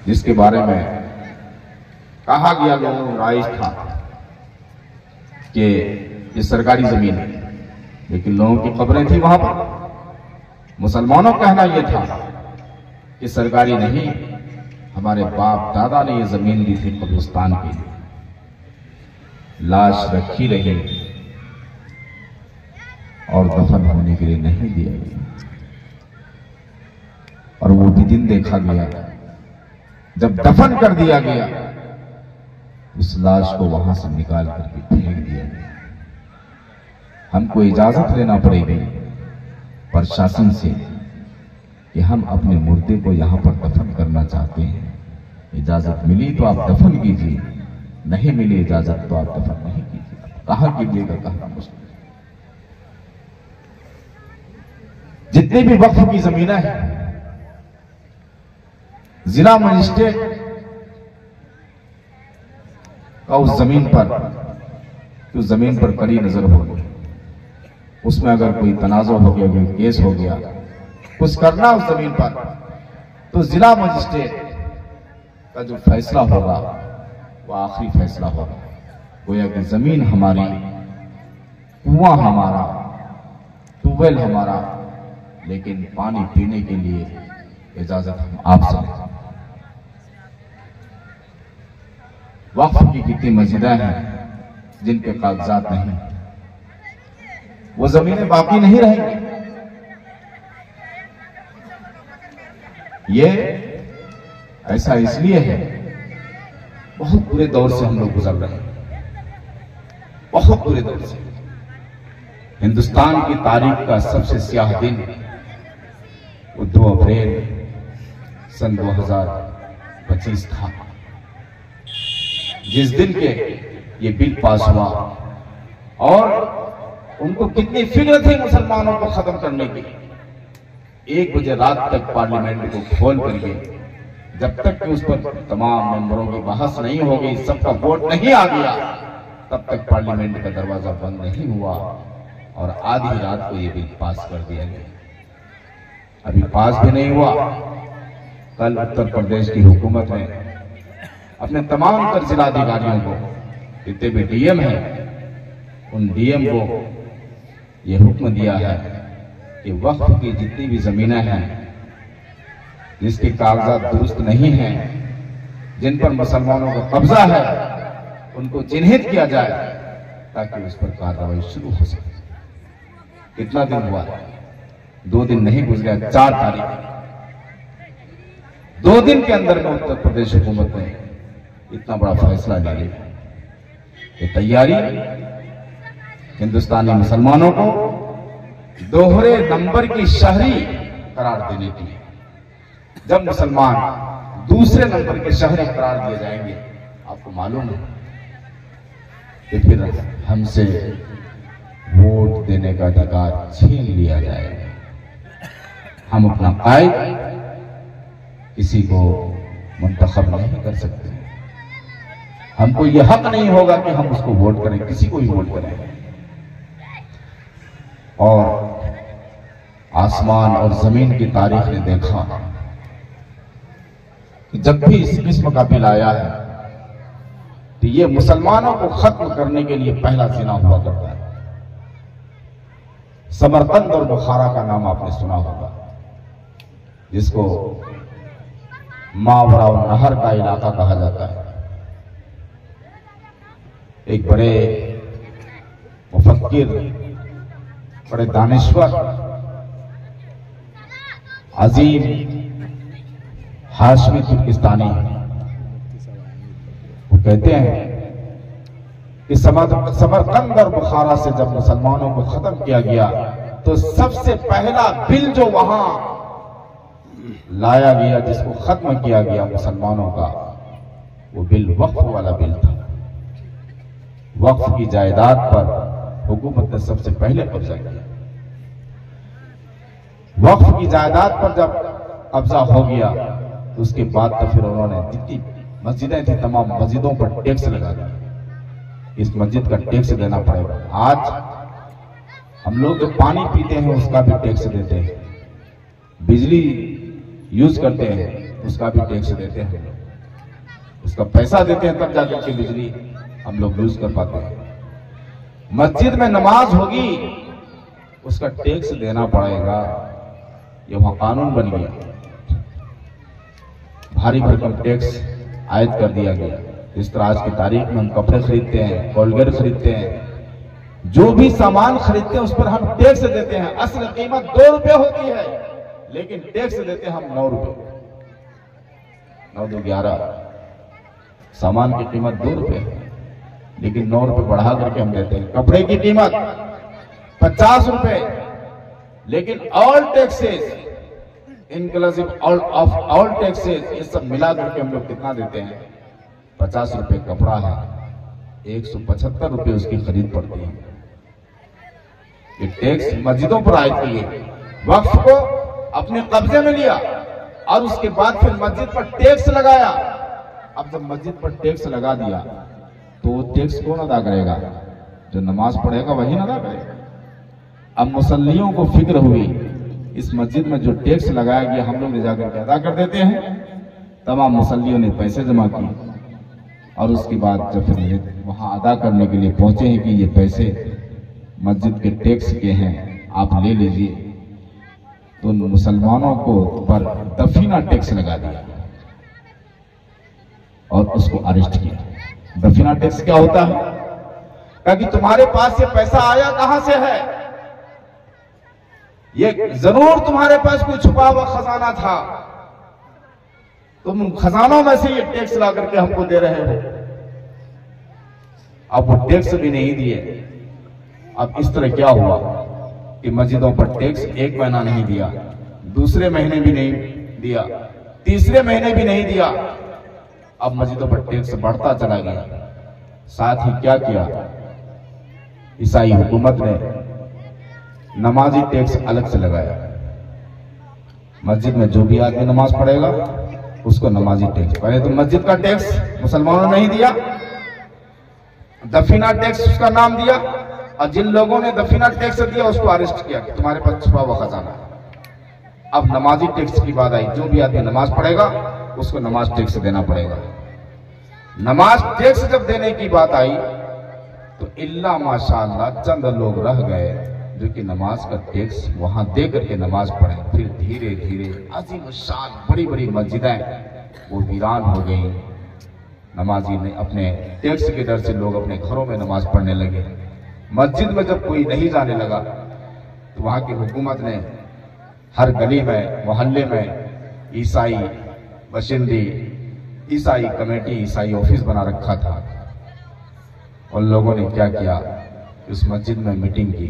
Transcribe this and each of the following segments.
जिसके बारे में कहा गया, लोगों को राइज था कि ये सरकारी जमीन है, लेकिन लोगों की खबरें थी वहां पर। मुसलमानों का कहना यह था कि सरकारी नहीं, हमारे बाप दादा ने ये जमीन दी थी कब्रिस्तान के लिए। लाश रखी रही और दफन होने के लिए नहीं दिया गया। और वो भी दिन देखा गया जब दफन कर दिया गया, उस लाश को वहां से निकाल करके फेंक दिया गया। हमको इजाजत लेना पड़ेगी प्रशासन से कि हम अपने मुर्दे को यहां पर दफन करना चाहते हैं। इजाजत मिली तो आप दफन कीजिए, नहीं मिली इजाजत तो आप दफन नहीं कीजिए। कहां कीजिएगा, कहां मुश्किल। जितनी भी वक्फ की जमीनें हैं, जिला मजिस्ट्रेट का उस जमीन पर कड़ी नजर होगी। उसमें अगर कोई तनाज़ुर हो गया, कोई केस हो गया, कुछ करना उस जमीन पर, तो जिला मजिस्ट्रेट का जो फैसला होगा वो आखिरी फैसला होगा। गोया कि जमीन हमारी, कुआं हमारा, ट्यूबवेल हमारा, लेकिन पानी पीने के लिए इजाजत हम आपसे लेते हैं। वक्फ की कितनी मस्जिदें हैं जिनके कागजात नहीं, वो जमीनें बाकी नहीं रहेंगी। ये ऐसा इसलिए है, बहुत बुरे दौर से हम लोग गुजर रहे हैं, बहुत बुरे दौर से। हिंदुस्तान की तारीख का सबसे स्याह दिन वो 2 अप्रैल सन 2025 था, जिस दिन के ये बिल पास हुआ। और उनको कितनी फिक्र थी मुसलमानों को खत्म करने की। 1 बजे रात तक पार्लियामेंट को खोल करके, जब तक कि उस पर तमाम मेंबरों की बहस नहीं हो गई, सबका वोट नहीं आ गया, तब तक पार्लियामेंट का दरवाजा बंद नहीं हुआ और आधी रात को ये बिल पास कर दिया गया। अभी पास भी नहीं हुआ। कल उत्तर प्रदेश की हुकूमत ने अपने तमाम तर जिलाधिकारियों को, जितने भी डीएम हैं, उन डीएम को यह हुक्म दिया है कि वक्फ की जितनी भी जमीनें हैं जिसके कागजात दुरुस्त नहीं हैं, जिन पर मुसलमानों का कब्जा है, उनको चिन्हित किया जाए ताकि उस पर कार्रवाई शुरू हो सके। कितना दिन हुआ? 2 दिन नहीं गुजरा, 4 तारीख। 2 दिन के अंदर में उत्तर प्रदेश हुकूमत ने इतना बड़ा फैसला ले लिया। ये तैयारी हिंदुस्तानी मुसलमानों को दोहरे नंबर की शहरी करार देने की है। जब मुसलमान दूसरे नंबर के शहरी करार दिए जाएंगे, आपको मालूम है कि फिर हमसे वोट देने का अधिकार छीन लिया जाएगा। हम अपना कायद किसी को मुंतखब नहीं कर सकते। हमको यह हक नहीं होगा कि हम उसको वोट करें, किसी को भी वोट करें। और आसमान और जमीन की तारीख ने देखा कि जब भी इस किस्म का बिल आया है तो ये मुसलमानों को खत्म करने के लिए पहला जिना हुआ करता है। समरकंद और बुखारा का नाम आपने सुना होगा, जिसको मावरा नहर का इलाका कहा जाता है। एक बड़े मुफक्किर, बड़े दानिश्वर, अजीम हाशमी तुर्किस्तानी, वो कहते हैं कि समरकंद और बुखारा से जब मुसलमानों को खत्म किया गया तो सबसे पहला बिल जो वहां लाया गया, जिसको खत्म किया गया मुसलमानों का, वो बिल वक्फ वाला बिल था। वक्फ की जायदाद पर हुकूमत ने सबसे पहले कब्जा किया। वक्फ की जायदाद पर जब कब्जा हो गया तो उसके बाद तो फिर उन्होंने जितनी मस्जिदें थी, तमाम मस्जिदों पर टैक्स लगा दिया। इस मस्जिद का टैक्स देना पड़ेगा। आज हम लोग जो पानी पीते हैं उसका भी टैक्स देते हैं, बिजली यूज करते हैं उसका भी टैक्स देते हैं हम लोग, उसका पैसा देते हैं तब जाकर के बिजली हम लोग यूज कर पाते हैं। मस्जिद में नमाज होगी उसका टैक्स देना पड़ेगा, ये वहां कानून बन गया, भारी भरकम टैक्स आयद कर दिया गया। इस तरह आज की तारीख में हम कपड़े खरीदते हैं, कोलगेट खरीदते हैं, जो भी सामान खरीदते हैं उस पर हम टैक्स देते हैं। असल कीमत 2 रुपए होती है लेकिन टैक्स देते हैं हम 9 रुपए, 9 2 11। सामान की कीमत 2 रुपए है लेकिन 9 रुपए बढ़ा करके हम देते हैं। कपड़े की कीमत 50 रुपए लेकिन all taxes inclusive all taxes ये सब मिला करके हम लोग कितना देते हैं? 50 रुपए कपड़ा है, 175 रुपए उसकी खरीद पड़ती है। ये टैक्स मस्जिदों पर आयद किए, वक्फ को अपने कब्जे में लिया और उसके बाद फिर मस्जिद पर टैक्स लगाया। अब जब मस्जिद पर टैक्स लगा दिया तो टैक्स कौन अदा करेगा? जो नमाज पढ़ेगा वही अदा करेगा। अब मुसल्लियों को फिक्र हुई इस मस्जिद में जो टैक्स लगाया गया हम लोग ले जाकर के अदा कर देते हैं। तमाम मुसल्लियों ने पैसे जमा किए और उसके बाद जब फिर वहां अदा करने के लिए पहुंचे हैं कि ये पैसे मस्जिद के टैक्स के हैं आप ले लीजिए, तो मुसलमानों को पर दफीना टैक्स लगा दिया और उसको अरेस्ट किया। दफीना टैक्स क्या होता है? कि तुम्हारे पास ये पैसा आया कहां से है? ये जरूर तुम्हारे पास कोई छुपा हुआ खजाना था, तुम खजानों में से ये टैक्स ला करके हमको दे रहे हो। अब वो टैक्स भी नहीं दिए। अब इस तरह क्या हुआ कि मस्जिदों पर टैक्स 1 महीना नहीं दिया, दूसरे महीने भी नहीं दिया, तीसरे महीने भी नहीं दिया। अब मस्जिदों पर टैक्स बढ़ता चला गया। साथ ही क्या किया? ईसाई हुकूमत ने नमाजी टैक्स अलग से लगाया। मस्जिद में जो भी आदमी नमाज पढ़ेगा उसको नमाजी टैक्स। पहले तो मस्जिद का टैक्स मुसलमानों ने नहीं दिया, दफीना टैक्स उसका नाम दिया, और जिन लोगों ने दफीना टैक्स दिया उसको अरेस्ट किया कि तुम्हारे पास छुपा हुआ खजाना है। अब नमाजी टैक्स की बात आई, जो भी आदमी नमाज पढ़ेगा उसको नमाज टैक्स देना पड़ेगा। नमाज टैक्स जब देने की बात आई तो इल्ला माशाअल्लाह चंद लोग रह गए जो कि नमाज का टैक्स वहां दे करके नमाज पढ़े। फिर धीरे धीरे अजीम शान बड़ी बड़ी मस्जिदें वो वीरान हो गई। नमाजी ने अपने टैक्स के डर से लोग अपने घरों में नमाज पढ़ने लगे। मस्जिद में जब कोई नहीं जाने लगा तो वहां की हुकूमत ने हर गली में मोहल्ले में ईसाई बशिंदी, ईसाई कमेटी, ईसाई ऑफिस बना रखा था। उन लोगों ने क्या किया? उस मस्जिद में मीटिंग की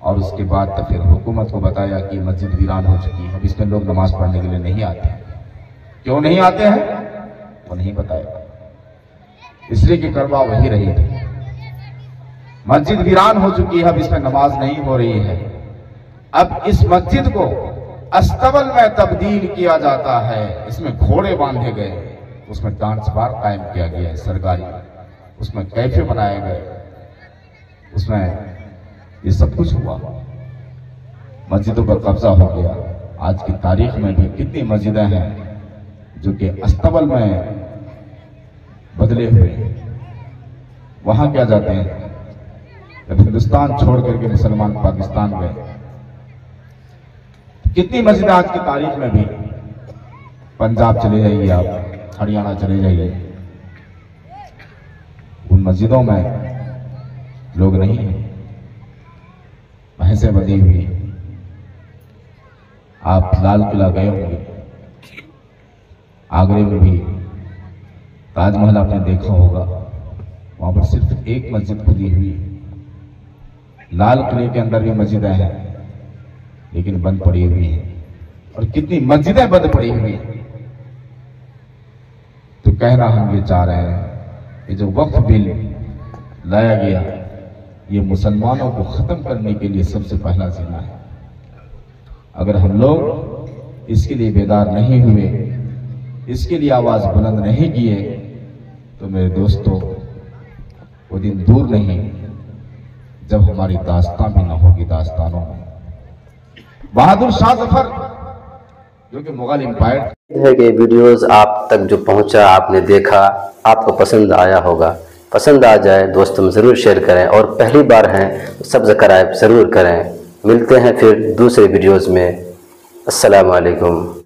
और उसके बाद तो फिर हुकूमत को बताया कि मस्जिद वीरान हो चुकी है, अब इसमें लोग नमाज पढ़ने के लिए नहीं आते। क्यों नहीं आते हैं वो नहीं बताया, इसलिए कि करवा वही रही थी। मस्जिद वीरान हो चुकी है, अब इसमें नमाज नहीं हो रही है। अब इस मस्जिद को अस्तबल में तब्दील किया जाता है। इसमें घोड़े बांधे गए, उसमें डांस बार कायम किया गया है सरकारी, उसमें कैफे बनाए गए, उसमें ये सब कुछ हुआ। मस्जिदों पर कब्जा हो गया। आज की तारीख में भी कितनी मस्जिदें हैं जो कि अस्तबल में बदले हुए। वहां क्या जाते हैं? जब हिंदुस्तान छोड़ करके मुसलमान पाकिस्तान गए, कितनी मस्जिदें आज की तारीख में भी, पंजाब चले जाइए आप, हरियाणा चले जाइए, उन मस्जिदों में लोग नहीं हैं, भैंसें बंधी हुई। आप लाल किला गए होंगे, आगरे में भी ताजमहल आपने देखा होगा, वहां पर सिर्फ एक मस्जिद खुली हुई। लाल किले के अंदर भी मस्जिदें हैं लेकिन बंद पड़ी हुई हैं, और कितनी मस्जिदें बंद पड़ी हुई हैं। तो कहना हम ये चाह रहे हैं, ये जो वक्फ बिल लाया गया ये मुसलमानों को खत्म करने के लिए सबसे पहला जिम्मा है। अगर हम लोग इसके लिए बेदार नहीं हुए, इसके लिए आवाज बुलंद नहीं किए, तो मेरे दोस्तों वो दिन दूर नहीं जब हमारी दास्तां भी न होगी दास्तानों में। बहादुर शाह जफर जो कि मुगल एम्पायर है कि वीडियोस आप तक जो पहुंचा, आपने देखा, आपको पसंद आया होगा। पसंद आ जाए दोस्तों में ज़रूर शेयर करें, और पहली बार हैं तो सब्सक्राइब ज़रूर करें। मिलते हैं फिर दूसरे वीडियोस में। अस्सलाम वालेकुम।